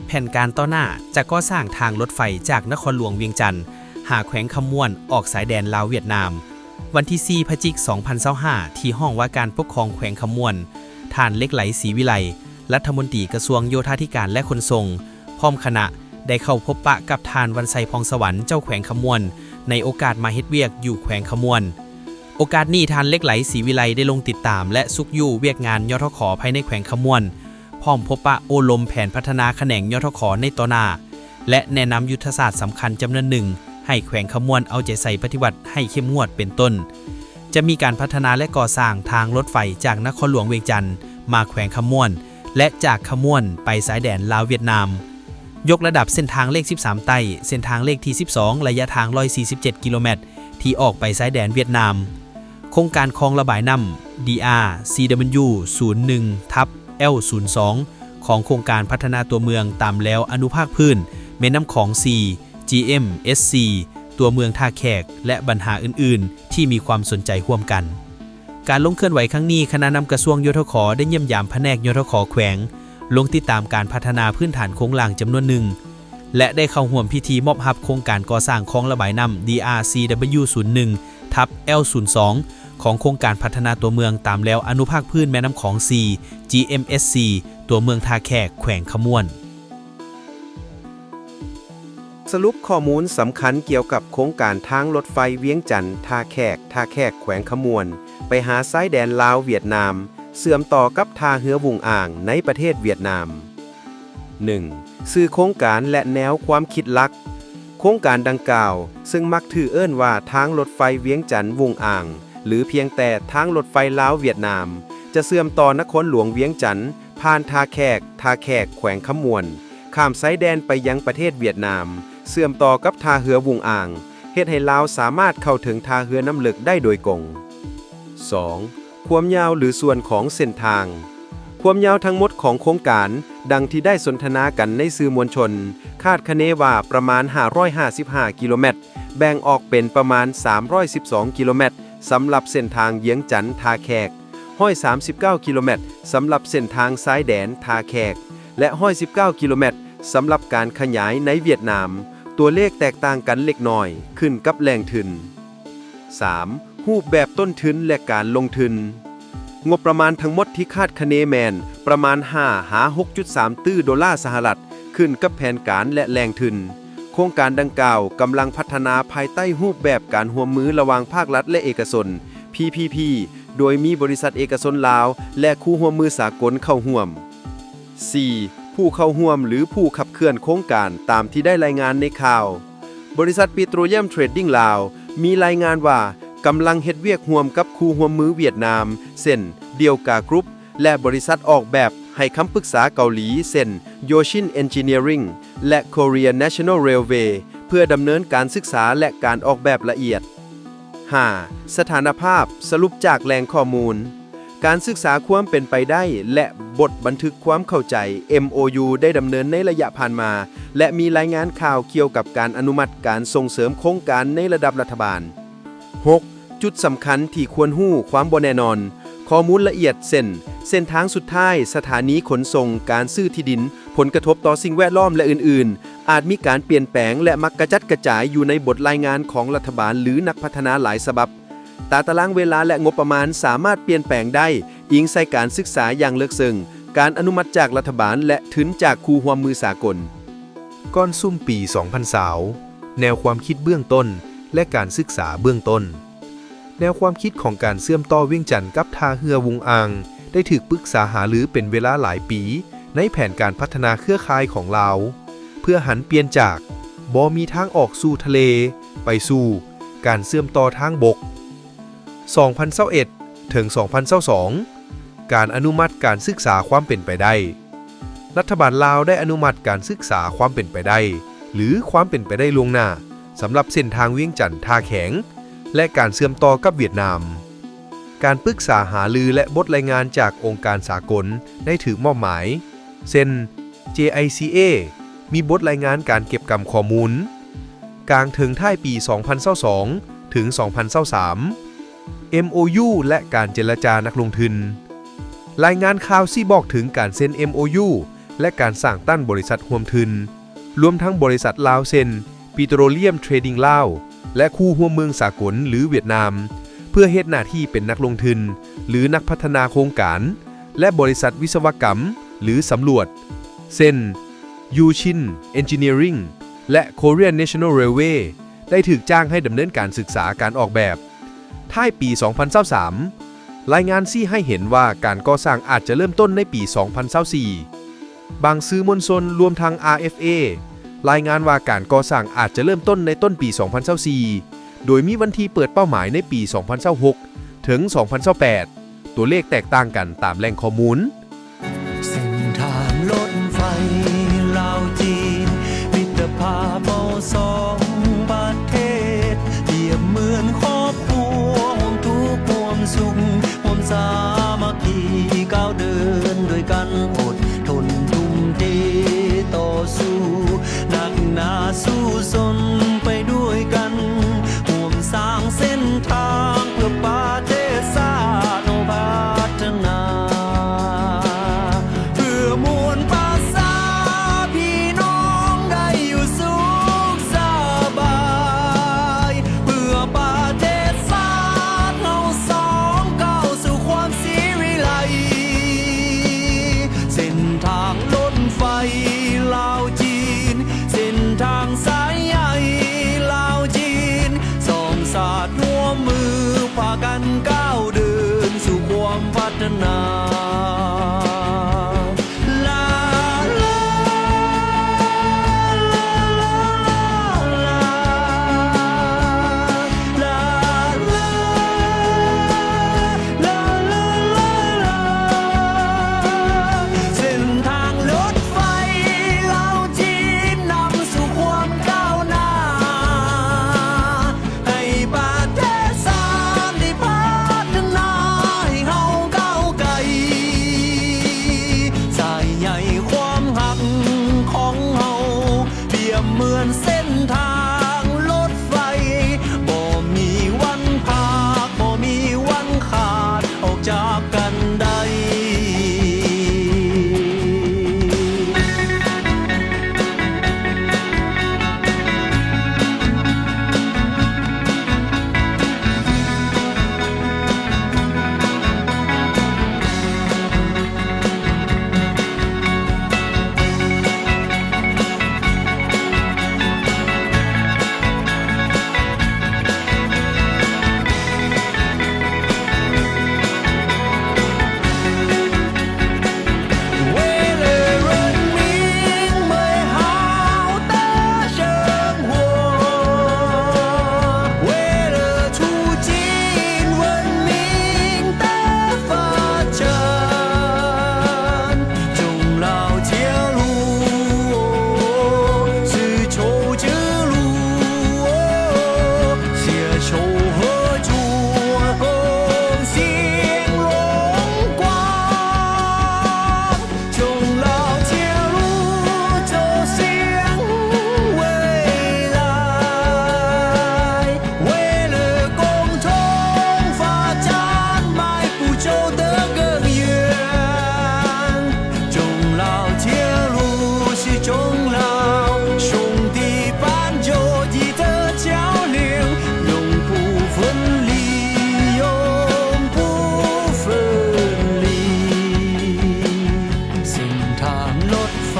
แผนการต่อหน้าจะก่อสร้างทางรถไฟจากนครหลวงเวียงจันทน์หาแขวงคำม่วนออกสายแดนลาวเวียดนามวันที่4 พฤศจิกายน 2025ที่ห้องว่าการปกครองแขวงคำม่วนท่านเล็กไหลศรีวิไลรัฐมนตรีกระทรวงโยธาธิการและขนส่งพร้อมคณะได้เข้าพบปะกับท่านวันไซพองสวรรค์เจ้าแขวงคำม่วนในโอกาสมาเฮ็ดเวียกอยู่แขวงคำม่วนโอกาสนี้ท่านเล็กไหลศรีวิไลได้ลงติดตามและซุกอยู่เวียกงานยทขภายในแขวงคำม่วนพร้อมพบปะโอลมแผนพัฒนาแขนงยทขในต่อหน้าและแนะนำยุทธศาสตร์สำคัญจำนวนหนึ่งให้แขวงคำม่วนเอาใจใส่ปฏิบัติให้เข้มงวดเป็นต้นจะมีการพัฒนาและก่อสร้างทางรถไฟจากนครหลวงเวียงจันทน์มาแขวงคำม่วนและจากคำม่วนไปสายแดนลาวเวียดนามยกระดับเส้นทางเลข13ไต้เส้นทางเลขที่12ระยะทาง147กิโลเมตรที่ออกไปสายแดนเวียดนามโครงการคลองระบายน้ำ DR-CW 01/L02 ของโครงการพัฒนาตัวเมืองตามแล้วอนุภาคพื้นแม่น้ำของ C GMSC ตัวเมืองท่าแขกและปัญหาอื่นๆที่มีความสนใจร่วมกันการลงเคลื่อนไหวครั้งนี้คณะนำกระทรวงยทขได้เยี่ยมยามแผนกยทขแขวงลงติดตามการพัฒนาพื้นฐานโครงหลังจำนวนหนึ่งและได้เข้าร่วมพิธีมอบรับโครงการก่อสร้างคลองระบายน้ำ DR-CW 01/L02 ของโครงการพัฒนาตัวเมืองตามแล้วอนุภาคพื้นแม่น้ำของ C GMSC ตัวเมืองท่าแขกแขวงขม่วนสรุปข้อมูลสำคัญเกี่ยวกับโครงการทางรถไฟเวียงจันทน์ท่าแขกแขวงขม่วนไปหาสายแดนลาวเวียดนามเชื่อมต่อกับท่าเรือวุงอ่างในประเทศเวียดนาม 1. ชื่อโครงการและแนวความคิดหลักโครงการดังกล่าวซึ่งมักถือเอิ้นว่าทางรถไฟเวียงจันทน์วุงอ่างหรือเพียงแต่ทางรถไฟลาวเวียดนามจะเชื่อมต่อนครหลวงเวียงจันทน์ผ่านท่าแขกแขวงขม่วนข้ามสายแดนไปยังประเทศเวียดนามเชื่อมต่อกับท่าเรือวุงอ่างเฮ็ดให้ลาวสามารถเข้าถึงท่าเรือน้ำลึกได้โดยกง 2. ความยาวหรือส่วนของเส้นทางความยาวทั้งหมดของโครงการดังที่ได้สนทนากันในสื่อมวลชนคาดคะเนว่าประมาณ555กิโลเมตรแบ่งออกเป็นประมาณ312กิโลเมตรสำหรับเส้นทางเยียงจันทน์ท่าแขก139กิโลเมตรสำหรับเส้นทางสายแดนท่าแขกและ119กิโลเมตรสำหรับการขยายในเวียดนามตัวเลขแตกต่างกันเล็กน้อยขึ้นกับแหล่งทุน 3. รูปแบบต้นทุนและการลงทุนงบประมาณทั้งหมดที่คาดคะเนแมนประมาณ5-6.3 ตื้อดอลลาร์สหรัฐขึ้นกับแผนการและแหล่งทุนโครงการดังกล่าวกำลังพัฒนาภายใต้รูปแบบการร่วมมือระหว่างภาครัฐและเอกชน PPP โดยมีบริษัทเอกชนลาวและคู่ร่วมมือสากลเข้าร่วม 4. ผู้เข้าร่วมหรือผู้ขับเคลื่อนโครงการตามที่ได้รายงานในข่าวบริษัทปิโตรเลียมเทรดดิ้งลาวมีรายงานว่ากำลังเฮ็ดเวียกร่วมกับคู่ร่วมมือเวียดนามเช่นเดียวกากรุ๊ปและบริษัทออกแบบให้คำปรึกษาเกาหลีเช่น Yoshin Engineering และ Korea National Railway เพื่อดำเนินการศึกษาและการออกแบบละเอียด 5. สถานภาพสรุปจากแหล่งข้อมูลการศึกษาความเป็นไปได้และบทบันทึกความเข้าใจ MOU ได้ดำเนินในระยะผ่านมาและมีรายงานข่าวเกี่ยวกับการอนุมัติการส่งเสริมโครงการในระดับรัฐบาล 6. จุดสำคัญที่ควรรู้ความบ่แน่นอนข้อมูลละเอียดเส้นทางสุดท้ายสถานีขนส่งการซื้อที่ดินผลกระทบต่อสิ่งแวดล้อมและอื่นๆอาจมีการเปลี่ยนแปลงและมักกระจัดกระจายอยู่ในบทรายงานของรัฐบาลหรือนักพัฒนาหลายฉบับตารางเวลาและงบประมาณสามารถเปลี่ยนแปลงได้อิงใส่การศึกษาอย่างลึกซึ้งการอนุมัติจากรัฐบาลและทุนจากคู่ร่วมมือสากลก้อนซุ่มปี 2020แนวความคิดเบื้องต้นและการศึกษาเบื้องต้นแนวความคิดของการเชื่อมต่อเวียงจันทน์กับท่าเรือวุงอ่างได้ถูกปรึกษาหารือเป็นเวลาหลายปีในแผนการพัฒนาเครือข่ายของลาวเพื่อหันเปลี่ยนจากบ่มีทางออกสู่ทะเลไปสู่การเชื่อมต่อทางบก 2021 ถึง 2022 การอนุมัติการศึกษาความเป็นไปได้รัฐบาลลาวได้อนุมัติการศึกษาความเป็นไปได้หรือความเป็นไปได้ล่วงหน้าสำหรับเส้นทางเวียงจันทน์ท่าแขกและการเชื่อมต่อกับเวียดนามการปรึกษาหารือและบทรายงานจากองค์การสากลได้ถือมอบหมายเช่น JICA มีบทรายงานการเก็บกำข้อมูลกลางถึงท้ายปี 2022 ถึง 2023 MOU และการเจรจานักลงทุนรายงานข่าวซี่บอกถึงการเซ็น MOU และการสร้างตั้นบริษัทร่วมทุนรวมทั้งบริษัทลาวเซนปิโตรเลียมเทรดดิ้งลาวและคู่ร่วมเมืองสากลหรือเวียดนามเพื่อเฮ็ดหน้าที่เป็นนักลงทุนหรือนักพัฒนาโครงการและบริษัทวิศวกรรมหรือสำรวจเช่น Yushin Engineering และ Korean National Railway ได้ถูกจ้างให้ดำเนินการศึกษาการออกแบบท้ายปี 2023 รายงานชี้ให้เห็นว่าการก่อสร้างอาจจะเริ่มต้นในปี 2024 บางสื่อมวลชนรวมทั้ง RFA รายงานว่าการก่อสร้างอาจจะเริ่มต้นในต้นปี 2024 โดยมีวันที่เปิดเป้าหมายในปี 2026 ถึง 2028 ตัวเลขแตกต่างกันตามแหล่งข้อมูลเส้นทางรถไฟลาวจีนมิตรภาพเอาสองประเทศเปรียบเหมือนครอบครัวห่วมทุกข์ห่วมสุขห่วมสามัคคีก้าวเดินด้วยกันอดทนทุ่มเทต่อสู้หนักหนาสู้สนไปด้วยกันห่วมสร้างเส้นทางเพื่อประเทศชาติพัฒนา ไฟ